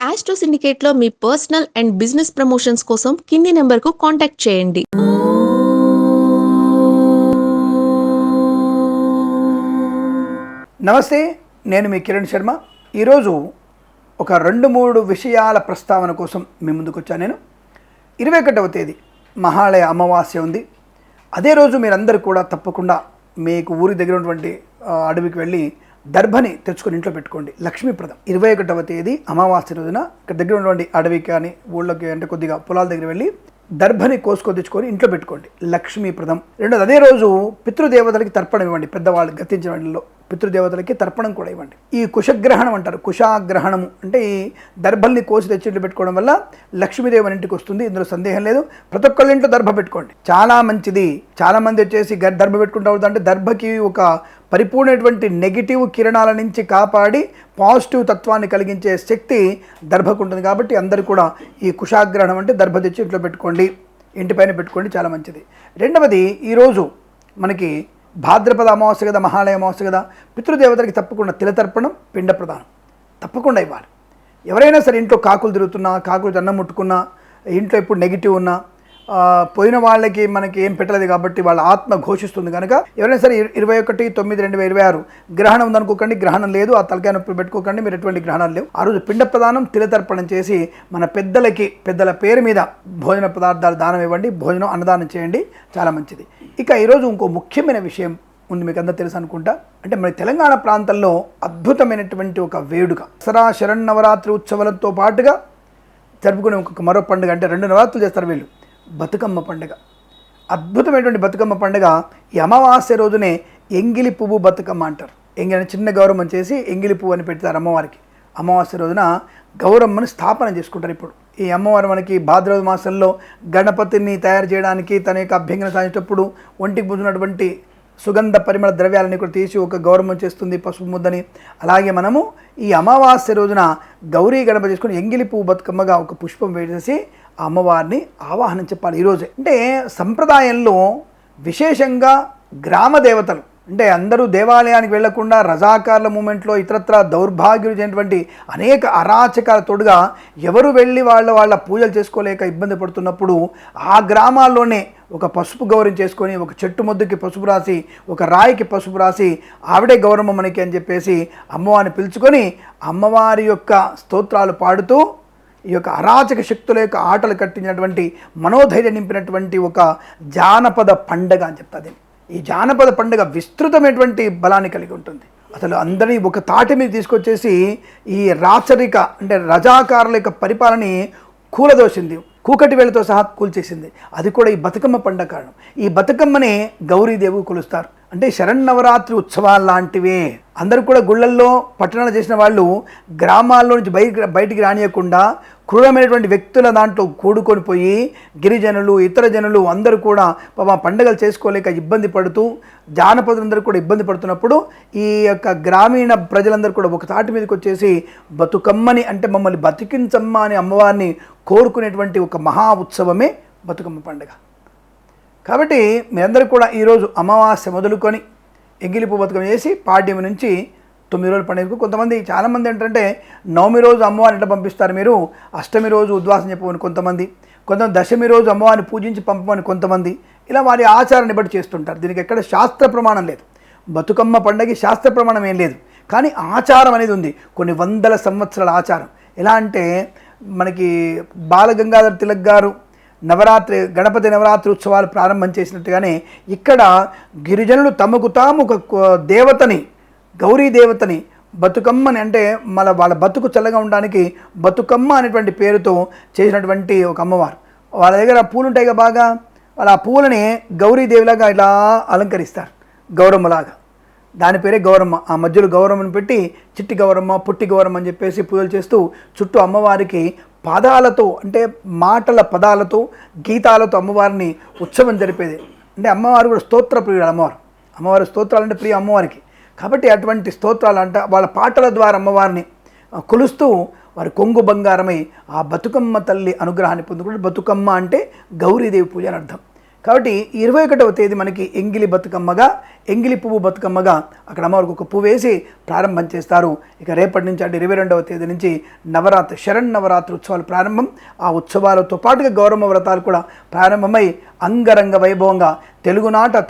Astro సిండికేట్లో మీ personal and business promotions కోసం కింది నెంబర్కు కాంటాక్ట్ చేయండి. నమస్తే, నేను మీ కిరణ్ శర్మ. ఈరోజు ఒక 2-3 విషయాల ప్రస్తావన కోసం మీ ముందుకు వచ్చాను. నేను 21వ తేదీ మహాళయ అమావాస్య ఉంది. అదే రోజు మీరందరూ కూడా తప్పకుండా మీకు ఊరి దగ్గర ఉన్నటువంటి అడవికి వెళ్ళి దర్భని తెచ్చుకొని ఇంట్లో పెట్టుకోండి. లక్ష్మీప్రదం. 21వ తేదీ అమావాస్య రోజున ఇక్కడ దగ్గర ఉన్నటువంటి అడవికి కానీ ఊళ్ళోకి అంటే కొద్దిగా పొలాల దగ్గర వెళ్ళి దర్భని తెచ్చుకొని ఇంట్లో పెట్టుకోండి. లక్ష్మీప్రదం. రెండోది, అదే రోజు పితృదేవతలకి తర్పణం ఇవ్వండి. పెద్దవాళ్ళు గతించిన వాటిలో పితృదేవతలకి తర్పణం కూడా ఇవ్వండి. ఈ కుశగ్రహణం అంటారు. కుశాగ్రహణము అంటే ఈ దర్భల్ని కోసి తెచ్చి ఇంట్లో పెట్టుకోవడం వల్ల లక్ష్మీదేవి మన ఇంటికి వస్తుంది. ఇందులో సందేహం లేదు. ప్రతి ఒక్కళ్ళ ఇంట్లో దర్భ పెట్టుకోండి, చాలా మంచిది. చాలా మంది వచ్చేసి దర్భ పెట్టుకుంటూ అంటే దర్భకి ఒక పరిపూర్ణమైనటువంటి నెగిటివ్ కిరణాల నుంచి కాపాడి పాజిటివ్ తత్వాన్ని కలిగించే శక్తి దర్భకు ఉంటుంది. కాబట్టి అందరూ కూడా ఈ కుశాగ్రహణం అంటే దర్భ తెచ్చి ఇంట్లో పెట్టుకోండి, ఇంటిపైన పెట్టుకోండి, చాలా మంచిది. రెండవది, ఈరోజు మనకి భాద్రపద అమావాస్య కదా, మహాలయ అమావాస్య కదా, పితృదేవతలకి తప్పకుండా తిలతర్పణం, పిండ ప్రదానం తప్పకుండా ఇవ్వాలి. ఎవరైనా సరే ఇంట్లో కాకులు తిరుగుతున్నా, కాకులు అన్నం ముట్టుకున్నా, ఇంట్లో ఎప్పుడు నెగిటివ్ ఉన్నా, పోయిన వాళ్ళకి మనకి ఏం పెట్టలేదు కాబట్టి వాళ్ళ ఆత్మ ఘోషిస్తుంది కనుక ఎవరైనా సరే 21/9/2026 గ్రహణం ఉందనుకోకండి, గ్రహణం లేదు, ఆ తలకాయ నొప్పి పెట్టుకోకండి, మీరు ఎటువంటి గ్రహణాలు లేవు. ఆ రోజు పిండ ప్రదానం, తిలతర్పణం చేసి మన పెద్దల పేరు మీద భోజన పదార్థాలు దానం ఇవ్వండి, భోజనం అన్నదానం చేయండి, చాలా మంచిది. ఇక ఈరోజు ఇంకో ముఖ్యమైన విషయం ఉంది, మీకు అందరూ తెలుసు అనుకుంటా. అంటే మన తెలంగాణ ప్రాంతంలో అద్భుతమైనటువంటి ఒక వేడుక, దసరా శరన్నవరాత్రి ఉత్సవాలతో పాటుగా జరుపుకునే ఒక మరో పండుగ. అంటే 2 నవరాత్రులు చేస్తారు వీళ్ళు. బతుకమ్మ పండుగ. అద్భుతమైనటువంటి బతుకమ్మ పండుగ. ఈ అమావాస్య రోజునే ఎంగిలి పువ్వు బతుకమ్మ అంటారు. ఎంగిలి చిన్న గౌరమ్మని చేసి ఎంగిలి పువ్వు అని పెడతారు అమ్మవారికి. అమావాస్య రోజున గౌరమ్మని స్థాపన చేసుకుంటారు. ఇప్పుడు ఈ అమ్మవారు మనకి భాద్రపద మాసంలో గణపతిని తయారు చేయడానికి తన యొక్క అభ్యంగన సాధించేటప్పుడు ఒంటికి పూసినటువంటి సుగంధ పరిమళ ద్రవ్యాలని కూడా తీసి ఒక గౌరవం చేస్తుంది, పసుపు ముద్దని. అలాగే మనము ఈ అమావాస్య రోజున గౌరీ గణపతి చేసుకుని ఎంగిలి పువ్వు బతుకమ్మగా ఒక పుష్పం వేసేసి ఆ అమ్మవారిని ఆవాహనం చెప్పాలి ఈరోజే. అంటే సంప్రదాయంలో విశేషంగా గ్రామ దేవతలు అంటే అందరూ దేవాలయానికి వెళ్లకుండా రజాకార్ల మూమెంట్లో ఇతరత్ర దౌర్భాగ్యులైనటువంటి అనేక అరాచకాల తోడుగా ఎవరు వెళ్ళి వాళ్ళ పూజలు చేసుకోలేక ఇబ్బంది పడుతున్నప్పుడు ఆ గ్రామాల్లోనే ఒక పసుపు గౌరవం చేసుకొని ఒక చెట్టు మొద్దుకి పసుపు రాసి ఒక రాయికి పసుపు రాసి ఆవిడే గౌరమ్మ మనకి అని చెప్పేసి అమ్మవారిని పిలుచుకొని అమ్మవారి యొక్క స్తోత్రాలు పాడుతూ ఈ యొక్క అరాచక శక్తుల యొక్క ఆటలు కట్టించినటువంటి మనోధైర్యం నింపినటువంటి ఒక జానపద పండగ అని చెప్తాది. ఈ జానపద పండుగ విస్తృతమైనటువంటి బలాన్ని కలిగి ఉంటుంది. అసలు అందరినీ ఒక తాటి మీద తీసుకొచ్చేసి ఈ రాచరిక అంటే రజాకారుల యొక్క పరిపాలనని కూలదోసింది, కూకటి వేళతో సహా కూల్చేసింది. అది కూడా ఈ బతుకమ్మ పండుగ కారణం. ఈ బతుకమ్మని గౌరీదేవి కొలుస్తారు. అంటే శరన్నవరాత్రి ఉత్సవాలు లాంటివే. అందరూ కూడా గుళ్ళల్లో పట్టణాలు చేసిన వాళ్ళు గ్రామాల్లో నుంచి బయటికి రానియకుండా క్రూరమైనటువంటి వ్యక్తుల దాంట్లో కూడుకొని పోయి గిరిజనులు ఇతర జనులు అందరూ కూడా పండుగలు చేసుకోలేక ఇబ్బంది పడుతూ జానపదులందరూ కూడా ఇబ్బంది పడుతున్నప్పుడు ఈ యొక్క గ్రామీణ ప్రజలందరూ కూడా ఒక తాటి మీదకి వచ్చేసి బతుకమ్మని అంటే మమ్మల్ని బతికించమ్మ అని అమ్మవారిని కోరుకునేటువంటి ఒక మహా ఉత్సవమే బతుకమ్మ పండుగ. కాబట్టి మీరందరూ కూడా ఈరోజు అమావాస్య మొదలుకొని ఎంగిలిపు బతుకమ్మ చేసి పాడ్యమి నుంచి 9 రోజుల పండుగకు కొంతమంది చాలామంది ఏంటంటే నవమి రోజు అమ్మవారిని ఎట్లా పంపిస్తారు మీరు, అష్టమి రోజు ఉద్వాసం చెప్పమని కొంతమంది దశమి రోజు అమ్మవారిని పూజించి పంపమని కొంతమంది, ఇలా వారి ఆచారాన్ని బట్టి చేస్తుంటారు. దీనికి ఎక్కడ శాస్త్ర ప్రమాణం లేదు. బతుకమ్మ పండుగకి శాస్త్ర ప్రమాణం ఏం లేదు, కానీ ఆచారం అనేది ఉంది. కొన్ని వందల సంవత్సరాల ఆచారం. ఎలా అంటే మనకి బాలగంగాధర తిలక్ గారు గణపతి నవరాత్రి ఉత్సవాలు ప్రారంభం చేసినట్టుగానే ఇక్కడ గిరిజనులు తమకు తాము ఒక దేవతని గౌరీ దేవతని బతుకమ్మని అంటే వాళ్ళ బతుకు చల్లగా ఉండడానికి బతుకమ్మ అనేటువంటి పేరుతో చేసినటువంటి ఒక అమ్మవారు. వాళ్ళ దగ్గర పూలు ఉంటాయి కదా బాగా, వాళ్ళ ఆ పూలని గౌరీదేవిలాగా ఇలా అలంకరిస్తారు, గౌరమ్మలాగా. దాని పేరే గౌరమ్మ. ఆ మధ్యలో గౌరమ్మని పెట్టి చిట్టి గౌరమ్మ పుట్టి గౌరమ్మ అని చెప్పేసి పూజలు చేస్తూ చుట్టూ అమ్మవారికి పదాలతో అంటే మాటల పదాలతో గీతాలతో అమ్మవారిని ఉత్సవం జరిపేది. అంటే అమ్మవారు కూడా స్తోత్ర ప్రియుడు. అమ్మవారి స్తోత్రాలు అంటే ప్రియ అమ్మవారికి. కాబట్టి అటువంటి స్తోత్రాలు అంట వాళ్ళ పాటల ద్వారా అమ్మవారిని కొలుస్తూ వారి కొంగు బంగారమై ఆ బతుకమ్మ తల్లి అనుగ్రహాన్ని పొందుకుంటే బతుకమ్మ అంటే గౌరీదేవి పూజ అని అర్థం. కాబట్టి 21వ తేదీ మనకి ఎంగిలి బతుకమ్మగా, ఎంగిలి పువ్వు బతుకమ్మగా అక్కడ అమ్మవారికి ఒక పువ్వు వేసి ప్రారంభం చేస్తారు. ఇక రేపటి నుంచి అంటే 22వ తేదీ నుంచి శరన్నవరాత్రి ఉత్సవాలు ప్రారంభం. ఆ ఉత్సవాలతో పాటుగా గౌరమ్మ వ్రతాలు కూడా ప్రారంభమై అంగరంగ వైభవంగా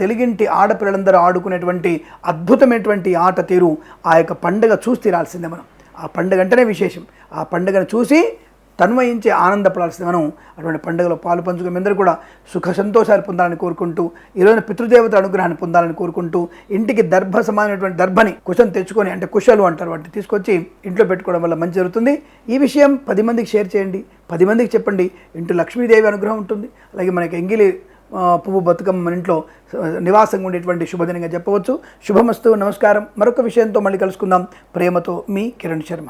తెలుగింటి ఆడపిల్లలందరూ ఆడుకునేటువంటి అద్భుతమైనటువంటి ఆట తీరు, ఆ యొక్క పండుగ చూసి తీరాల్సిందే మనం. ఆ పండుగ అంటేనే విశేషం. ఆ పండుగను చూసి తన్మయించి ఆనందపడాల్సింది మనం. అటువంటి పండుగలో పాలు పంచుకుని అందరూ కూడా సుఖ సంతోషాలు పొందాలని కోరుకుంటూ, ఈరోజు పితృదేవత అనుగ్రహాన్ని పొందాలని కోరుకుంటూ, ఇంటికి దర్భ సమానమైనటువంటి దర్భని కుశం తెచ్చుకొని, అంటే కుశలు అంటారు, వాటిని తీసుకొచ్చి ఇంట్లో పెట్టుకోవడం వల్ల మంచి జరుగుతుంది. ఈ విషయం 10 మందికి షేర్ చేయండి, 10 మందికి చెప్పండి. ఇంట్లో లక్ష్మీదేవి అనుగ్రహం ఉంటుంది. అలాగే మనకి ఎంగిలి పువ్వు బతుకమ్మ మన ఇంట్లో నివాసంగా ఉండేటువంటి శుభదినంగా చెప్పవచ్చు. శుభమస్తు. నమస్కారం. మరొక విషయంతో మళ్ళీ కలుసుకుందాం. ప్రేమతో మీ కిరణ్ శర్మ.